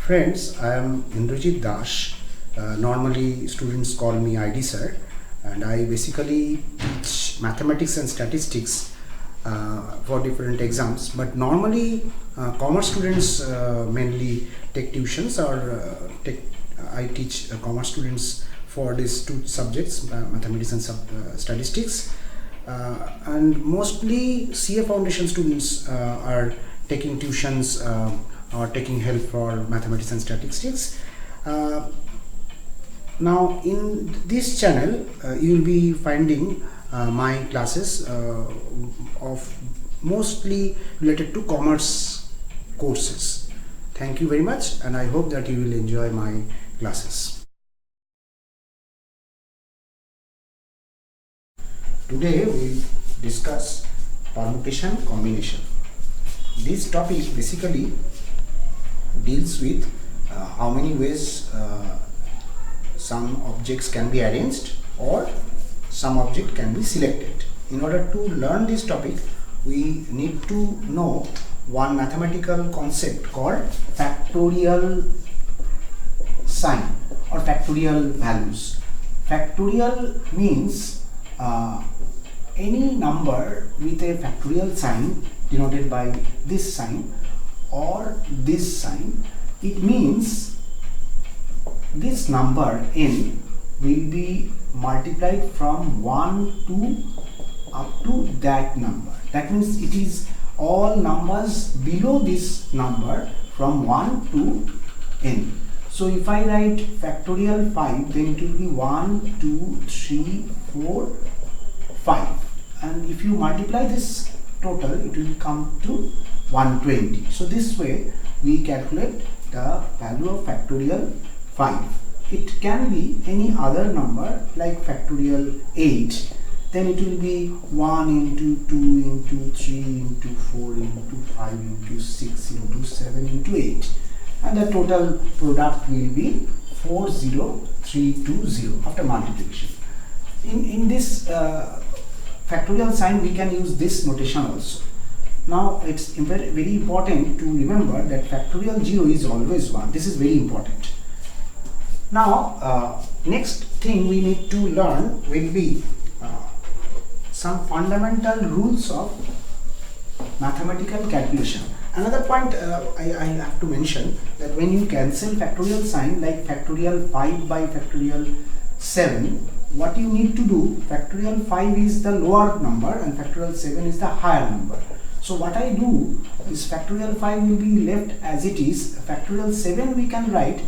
Friends, I am Indrajit Dash. Normally students call me ID sir, and I basically teach mathematics and statistics for different exams. But normally commerce students mainly take tuitions, or I teach commerce students for these two subjects, mathematics and statistics. And mostly CA foundation students are taking tuitions or taking help for mathematics and statistics. Now in this channel you will be finding my classes of mostly related to commerce courses. Thank you very much, and I hope that you will enjoy my classes. Today we will discuss permutation combination. This topic basically deals with how many ways some objects can be arranged or some object can be selected. In order to learn this topic, we need to know one mathematical concept called factorial sign or factorial values. Factorial means any number with a factorial sign denoted by this sign or this sign. It means this number n will be multiplied from 1 to up to that number. That means it is all numbers below this number from 1 to n. So if I write factorial 5, then it will be 1, 2, 3, 4, 5. And if you multiply this total, it will come to 120. So this way we calculate the value of factorial 5. It can be any other number like factorial 8. Then it will be 1 into 2 into 3 into 4 into 5 into 6 into 7 into 8. And the total product will be 40320 after multiplication. In this factorial sign, we can use this notation also. Now it's very important to remember that factorial 0 is always 1. This is very important. Now next thing we need to learn will be some fundamental rules of mathematical calculation. Another point I have to mention, that when you cancel factorial sign like factorial 5 by factorial 7, what you need to do, factorial 5 is the lower number and factorial 7 is the higher number. So what I do is factorial 5 will be left as it is. Factorial 7 we can write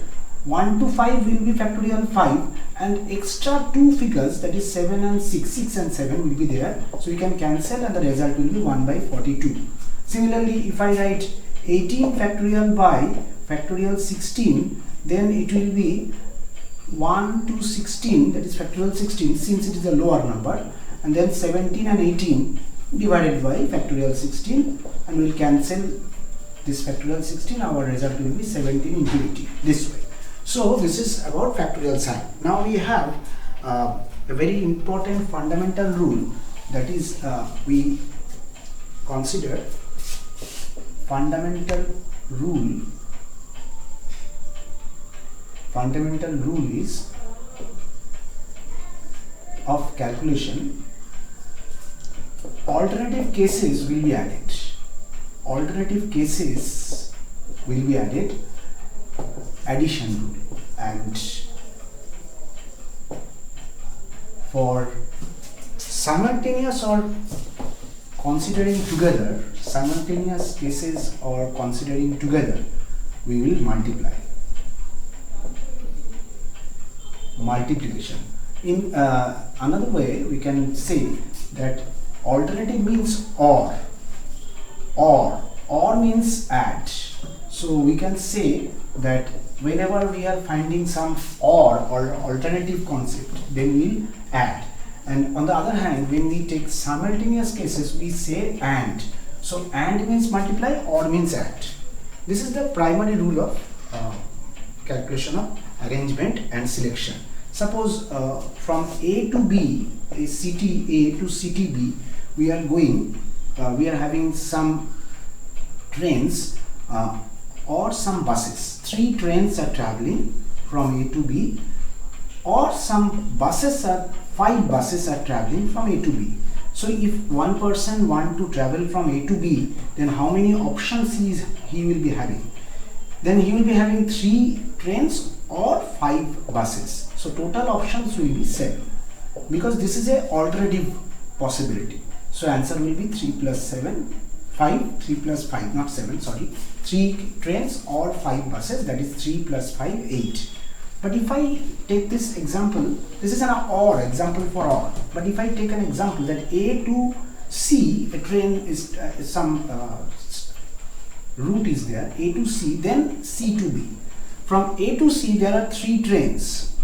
1 to 5 will be factorial 5, and extra two figures, that is 7 and 6 and 7 will be there. So we can cancel and the result will be 1 by 42. Similarly, if I write 18 factorial by factorial 16, then it will be 1 to 16, that is factorial 16, since it is a lower number, and then 17 and 18 divided by factorial 16, and we will cancel this factorial 16. Our result will be 17 into 18, this way. So this is about factorial sign. Now we have a very important fundamental rule, that is we consider fundamental rule is of calculation. Alternative cases will be added. Addition rule, and for simultaneous or considering together, simultaneous cases or considering together, we will multiplication. In another way, we can say that alternative means or means add. So we can say that whenever we are finding some or alternative concept, then we'll add. And on the other hand, when we take simultaneous cases, we say and. So and means multiply, or means add. This is the primary rule of calculation of arrangement and selection. Suppose from A to B, CT A to CT B, we are having some trains or some buses, 3 trains are traveling from A to B, or some buses are 5 buses are traveling from A to B. So if one person want to travel from A to B, then how many options he will be having? Then he will be having 3 trains or 5 buses. So total options will be 7, because this is a alternative possibility. So answer will be 3 plus 7, 5, 3 plus 5, not 7, sorry, 3 trains or 5 buses, that is 3 plus 5, 8. But if I take this example, this is an OR example for OR. But if I take an example that A to C, a train is some route is there, A to C, then C to B. From A to C there are 3 trains,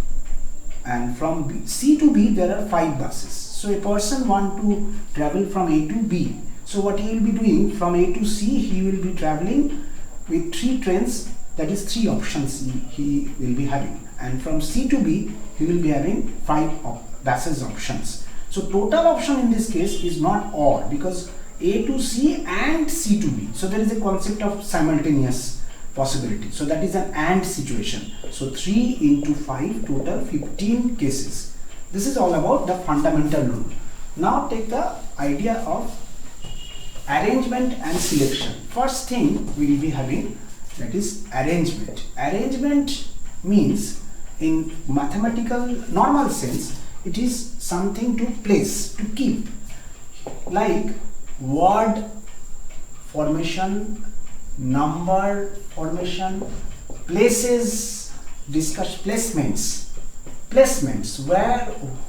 and from C to B there are 5 buses. So a person want to travel from A to B. So what he will be doing, from A to C he will be traveling with 3 trains, that is 3 options he will be having. And from C to B he will be having 5 buses options. So total option in this case is not OR, because A to C and C to B. So there is a concept of simultaneous possibility. So that is an AND situation. So 3 into 5, total 15 cases. This is all about the fundamental rule. Now take the idea of arrangement and selection. First thing we will be having, that is arrangement. Arrangement means, in mathematical normal sense, it is something to place, to keep, like word formation, number formation, places, discuss placements, where,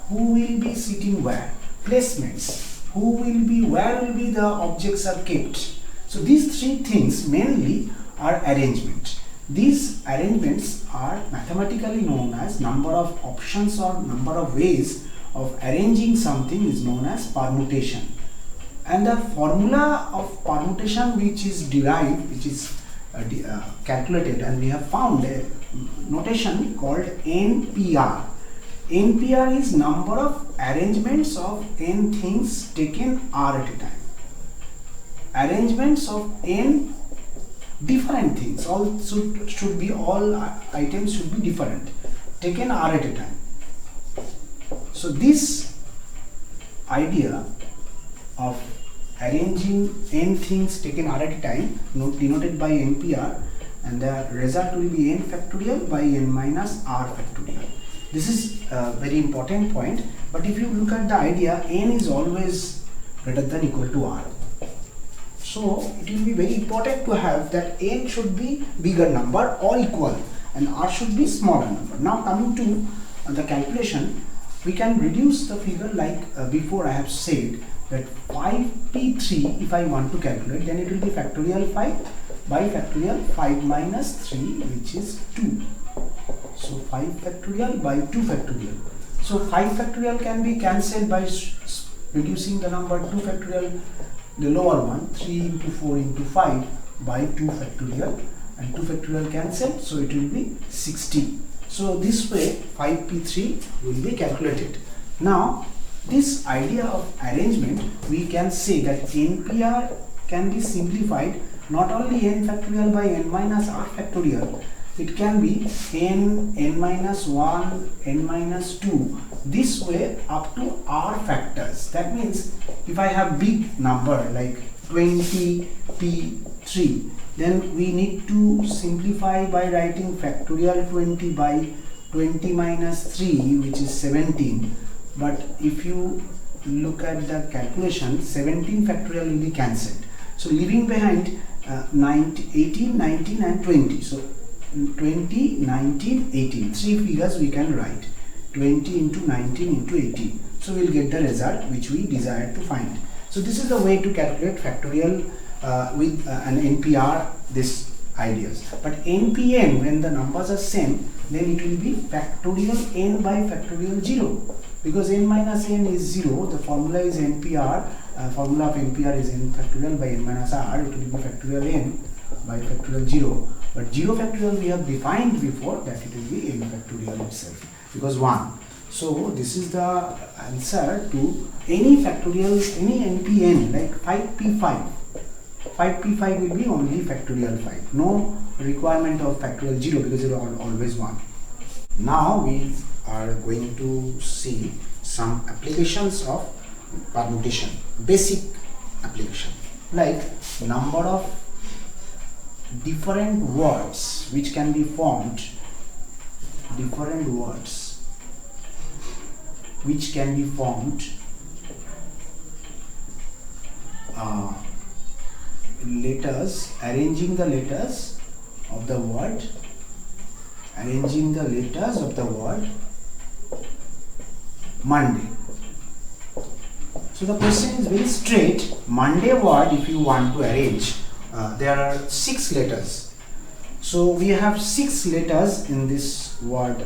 who will be sitting where, placements, who will be, where will be the objects are kept. So these 3 things mainly are arrangement. These arrangements are mathematically known as number of options or number of ways of arranging something is known as permutation. And the formula of permutation which is derived, which is calculated, and we have found a notation called NPR. NPR is number of arrangements of n things taken r at a time. Arrangements of n different things, all should be, all items should be different, taken r at a time. So this idea of arranging n things taken r at a time, denoted by NPR, and the result will be n factorial by n minus r factorial. This is a very important point, but if you look at the idea, n is always greater than equal to r. So it will be very important to have that n should be bigger number or equal, and r should be smaller number. Now coming to the calculation, we can reduce the figure like before I have said, that 5p3 if I want to calculate, then it will be factorial 5 by factorial 5 minus 3, which is 2. So 5 factorial by 2 factorial. So 5 factorial can be cancelled by reducing the number 2 factorial, the lower one, 3 into 4 into 5 by 2 factorial, and 2 factorial cancelled, so it will be 60. So this way 5p3 will be calculated. Now this idea of arrangement, we can say that NPR can be simplified not only n factorial by n minus r factorial, it can be n, n minus 1, n minus 2, this way up to r factors. That means if I have big number like 20p3, then we need to simplify by writing factorial 20 by 20 minus 3, which is 17. But if you look at the calculation, 17 factorial will be cancelled. So leaving behind 18, 19 and 20. So 20, 19, 18. 3 figures we can write. 20 into 19 into 18. So we'll get the result which we desire to find. So this is the way to calculate factorial with an NPR, this ideas. But NPN, when the numbers are same, then it will be factorial n by factorial 0. Because n minus n is 0, the formula is NPR, formula of NPR is n factorial by n minus r, it will be factorial n by factorial 0. But 0 factorial we have defined before, that it will be n factorial itself, because 1. So this is the answer to any factorial, any NPN, like 5p5. 5p5 will be only factorial 5, no requirement of factorial 0 because it is always 1. Now we are going to see some applications of permutation, basic application, like number of different words which can be formed, different words which can be formed letters, arranging the letters of the word, Monday. So the question is very straight. Monday word, if you want to arrange, there are 6 letters. So we have 6 letters in this word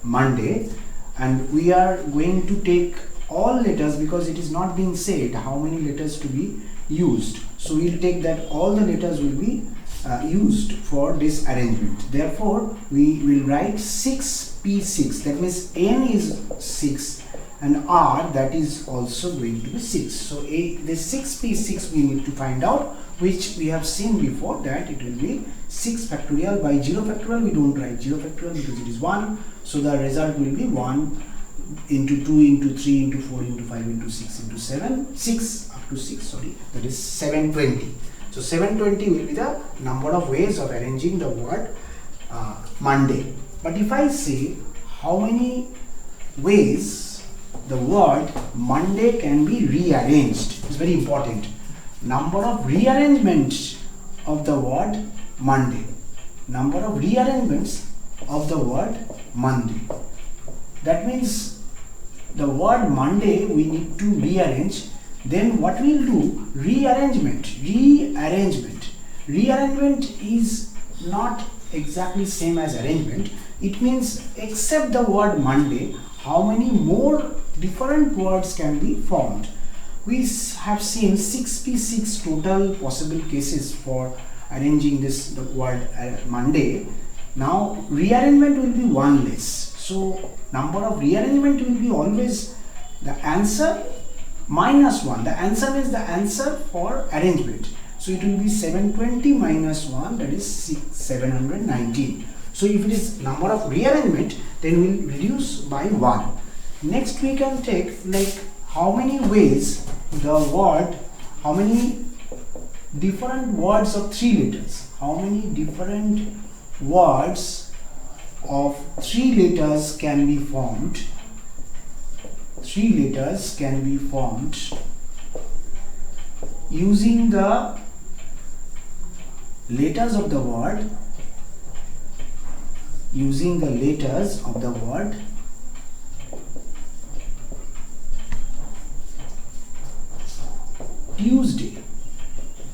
Monday, and we are going to take all letters because it is not being said how many letters to be used. So we will take that all the letters will be used for this arrangement. Therefore, we will write 6p6. That means n is 6 and r, that is also going to be 6. So this 6p6 we need to find out, which we have seen before, that it will be 6 factorial by 0 factorial. We don't write 0 factorial because it is 1. So the result will be 1 into 2 into 3 into 4 into 5 into 6 into 7, 6 up to 6, sorry, that is 720. So 720 will be the number of ways of arranging the word Monday. But if I say how many ways the word Monday can be rearranged, it's very important. Number of rearrangements of the word Monday. Number of rearrangements of the word Monday. That means the word Monday we need to rearrange. Then what we will do? Rearrangement. Rearrangement is not exactly same as arrangement. It means except the word Monday, how many more different words can be formed. We have seen 6p6 total possible cases for arranging this the word Monday. Now rearrangement will be 1 less. So number of rearrangement will be always the answer minus 1. The answer means the answer for arrangement. So it will be 720 minus 1, that is 719. So if it is number of rearrangement, then we will reduce by 1. Next we can take like how many ways the word, how many different words of 3 letters, how many different words of 3 letters can be formed. 3 letters can be formed using the letters of the word, Tuesday.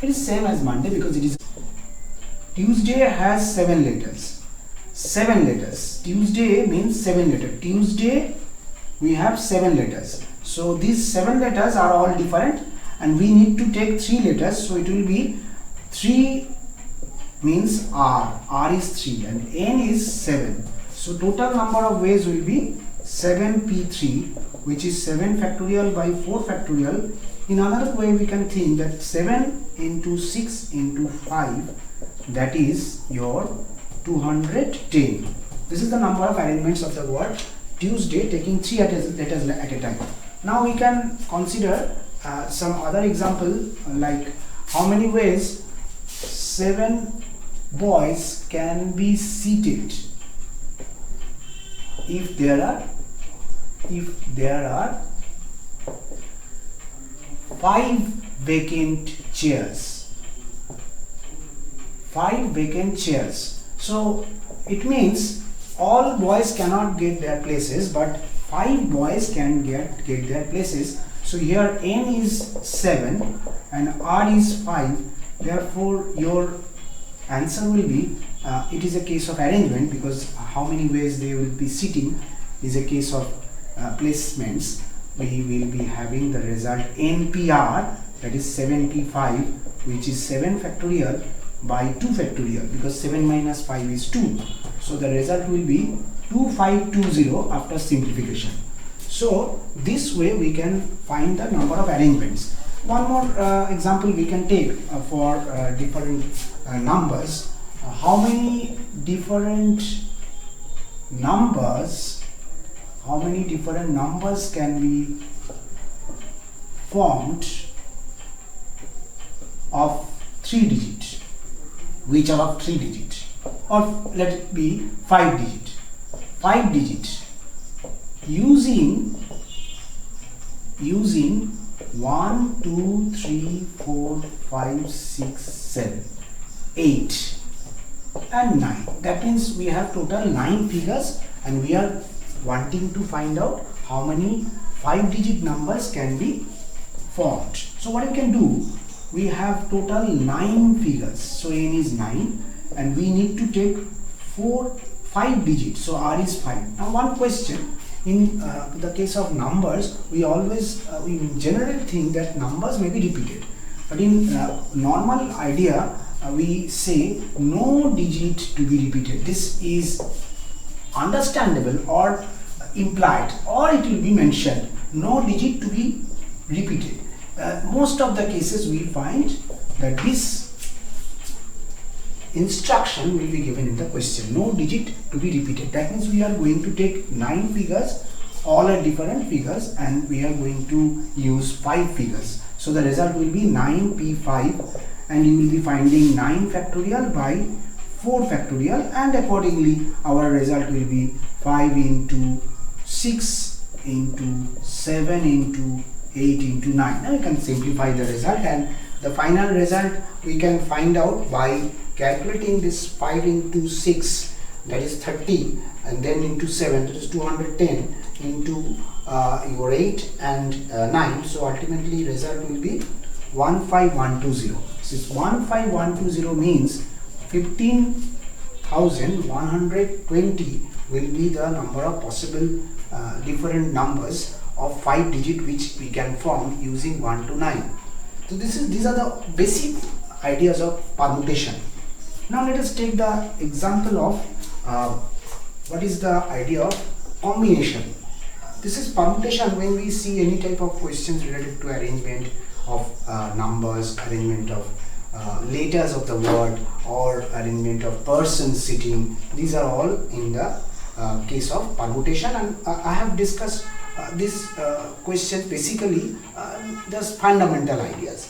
It is same as Monday because it is Tuesday has 7 letters. 7 letters. Tuesday means 7 letters. Tuesday we have 7 letters. So these 7 letters are all different and we need to take 3 letters. So it will be 3 means R. R is 3 and N is 7. So total number of ways will be 7p3, which is 7 factorial by 4 factorial. In another way we can think that 7 into 6 into 5, that is your 210. This is the number of arrangements of the word Tuesday, taking 3 letters at a time. Now we can consider some other example, like how many ways 7 boys can be seated if there are 5 vacant chairs. 5 vacant chairs. So it means all boys cannot get their places, but 5 boys can get their places. So here N is 7 and R is 5. Therefore your answer will be, it is a case of arrangement because how many ways they will be sitting is a case of placements. We will be having the result NPR, that is 7p5, which is 7 factorial by 2 factorial because 7 minus 5 is 2. So the result will be 2520 after simplification. So this way we can find the number of arrangements. One more example we can take for different numbers. how many different numbers can be formed of 3 digits, which are of 3 digits, or let it be 5 digits. 5 digits using 1, 2, 3, 4, 5, 6, 7, 8 and 9. That means we have total 9 figures, and we are wanting to find out how many 5-digit numbers can be formed. So what we can do, we have total 9 figures, so n is 9, and we need to take 5 digits, so r is 5. Now one question, in the case of numbers, we generally think that numbers may be repeated, but in normal idea we say no digit to be repeated. This is understandable or implied, or it will be mentioned, no digit to be repeated. Most of the cases we find that this instruction will be given in the question, no digit to be repeated. That means we are going to take 9 figures, all are different figures, and we are going to use 5 figures. So the result will be 9p5, and you will be finding 9 factorial by 4 factorial, and accordingly our result will be 5 into 6 into 7 into 8 into 9. Now you can simplify the result, and the final result we can find out by calculating this 5 into 6, that is 30, and then into 7, that is 210, into your 8 and 9. So ultimately result will be 15120. Since 15120 means 15,120 will be the number of possible different numbers of 5 digit which we can form using 1 to 9. So these are the basic ideas of permutation. Now let us take the example of what is the idea of combination. This is permutation when we see any type of questions related to arrangement of numbers, arrangement of letters of the word, or arrangement of persons sitting. These are all in the case of permutation, and I have discussed this question basically just fundamental ideas.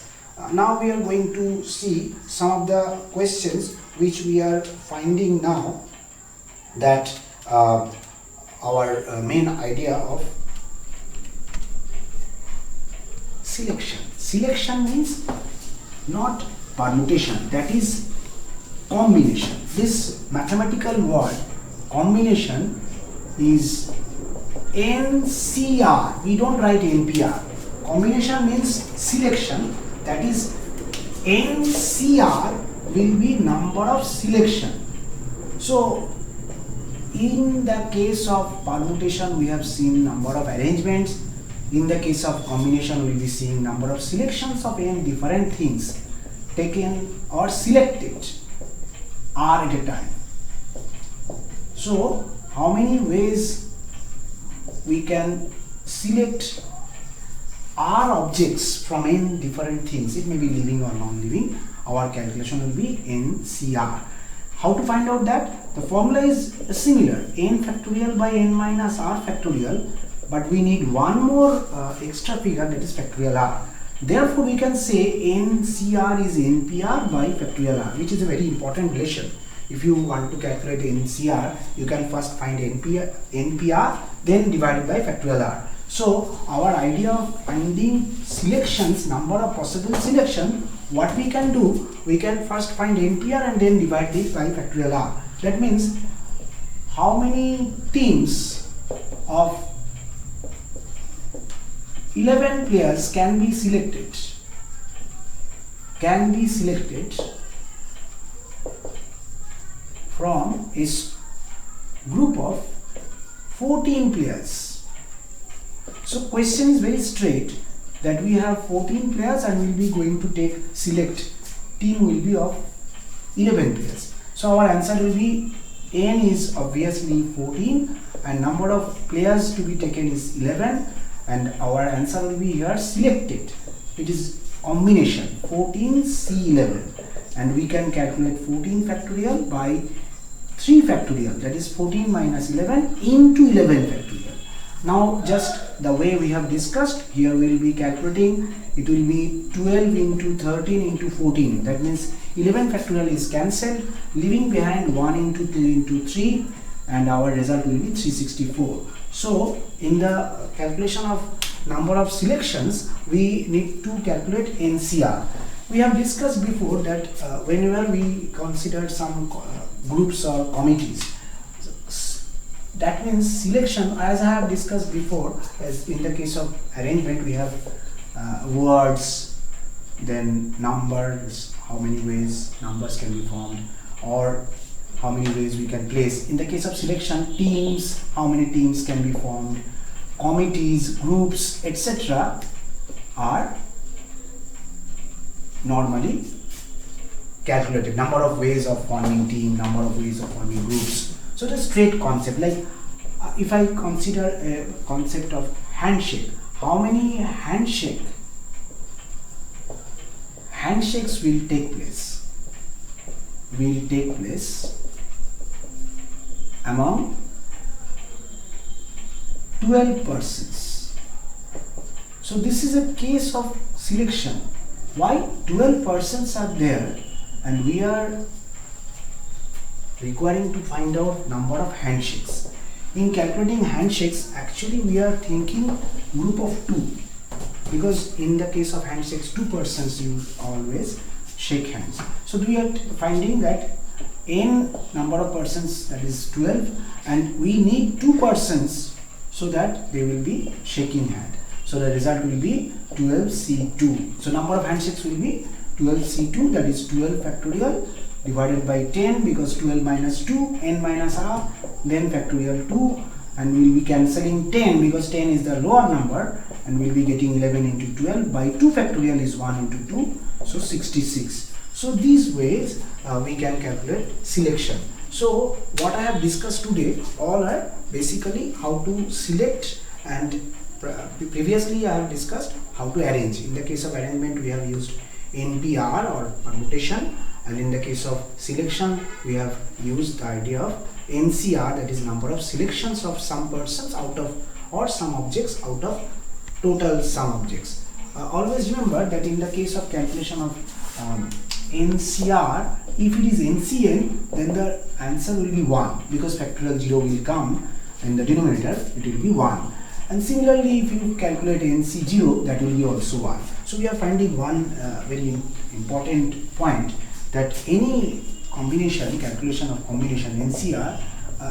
Now we are going to see some of the questions which we are finding now, that our main idea of selection. Selection means not permutation, that is combination. This mathematical word combination is NCR. We don't write NPR. Combination means selection, that is NCR will be number of selection. So in the case of permutation we have seen number of arrangements. In the case of combination we will be seeing number of selections of n different things taken or selected r at a time. So how many ways we can select r objects from n different things? It may be living or non-living. Our calculation will be NCR. How to find out that? The formula is similar, n factorial by n minus r factorial, but we need one more extra figure, that is factorial r. Therefore we can say NCR is NPR by factorial r, which is a very important relation. If you want to calculate NCR, you can first find NPR, then divide by factorial r. So our idea of finding selections, number of possible selection, what we can do, we can first find NPR and then divide this by factorial r. That means how many teams of 11 players can be selected from a group of 14 players. So question is very straight, that we have 14 players and we will be going to select team will be of 11 players. So our answer will be n is obviously 14 and number of players to be taken is 11, and our answer will be here selected. It is combination 14 C11. and we can calculate 14 factorial by 3 factorial, that is 14 minus 11 into 11 factorial. Now just the way we have discussed, here we will be calculating, it will be 12 into 13 into 14, that means 11 factorial is cancelled, leaving behind 1 into 2 into 3, and our result will be 364. So in the calculation of number of selections, we need to calculate NCR. We have discussed before that whenever we consider some groups or committees, that means selection, as I have discussed before, as in the case of arrangement, we have words, then numbers, how many ways numbers can be formed, or how many ways we can place. In the case of selection, teams, how many teams can be formed, committees, groups, etc. are normally calculated. Number of ways of forming team, number of ways of forming groups. So the straight concept, like if I consider a concept of handshake, how many handshakes will take place? Will take place among 12 persons. So this is a case of selection. Why 12 persons are there and we are requiring to find out number of handshakes. In calculating handshakes, actually we are thinking group of 2, because in the case of handshakes 2 persons you always shake hands. So we are finding that n number of persons, that is 12, and we need 2 persons so that they will be shaking hand. So the result will be 12C2. So number of handshakes will be 12C2, that is 12 factorial divided by 10, because 12 minus 2, n minus r, then factorial 2, and we will be cancelling 10 because 10 is the lower number, and we will be getting 11 into 12 by 2 factorial is 1 into 2, so 66. So these ways we can calculate selection. So what I have discussed today all are basically how to select, and previously I have discussed how to arrange. In the case of arrangement we have used NPR or permutation, and in the case of selection we have used the idea of NCR, that is number of selections of some persons out of, or some objects out of total sum objects. Always remember that in the case of calculation of NCR, if it is NCN, then the answer will be 1, because factorial 0 will come in the denominator, it will be 1. And similarly, if you calculate NC0, that will be also 1. So we are finding one very important point, that any combination, calculation of combination NCR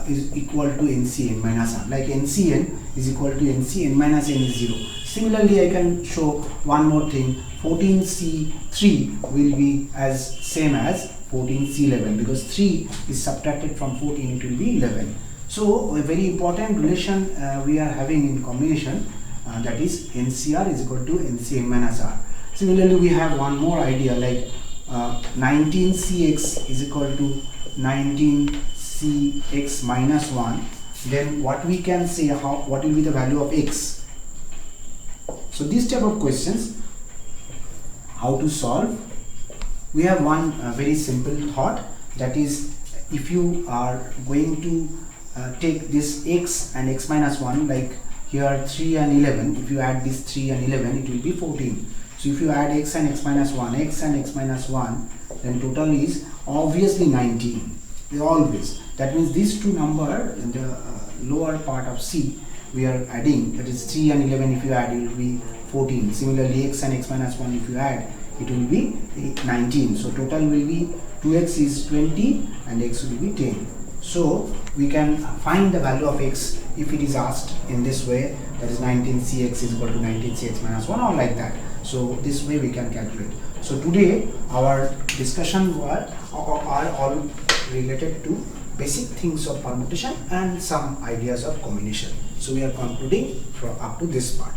is equal to NCN minus 1. Like NCN is equal to NCN minus n is 0. Similarly, I can show one more thing. 14C3 will be as same as 14C11, because 3 is subtracted from 14, it will be 11. So a very important relation we are having in combination, that is NCR is equal to NCN minus R. Similarly, we have one more idea, like 19CX is equal to 19CX minus 1. Then what we can say, what will be the value of x? So this type of questions, how to solve? We have one very simple thought, that is, if you are going to take this x and x minus 1, like here 3 and 11, if you add this 3 and 11, it will be 14. So if you add x and x minus 1, x and x minus 1, then total is obviously 19. Always. That means these two numbers in the lower part of C we are adding, that is 3 and 11, if you add, it will be 14. Similarly, x and x minus 1, if you add, it will be 19. So total will be 2x is 20 and x will be 10. So we can find the value of x if it is asked in this way, that is 19cx is equal to 19cx minus 1, or like that. So this way we can calculate. So today our discussion are all related to basic things of permutation and some ideas of combination. So we are concluding from up to this part.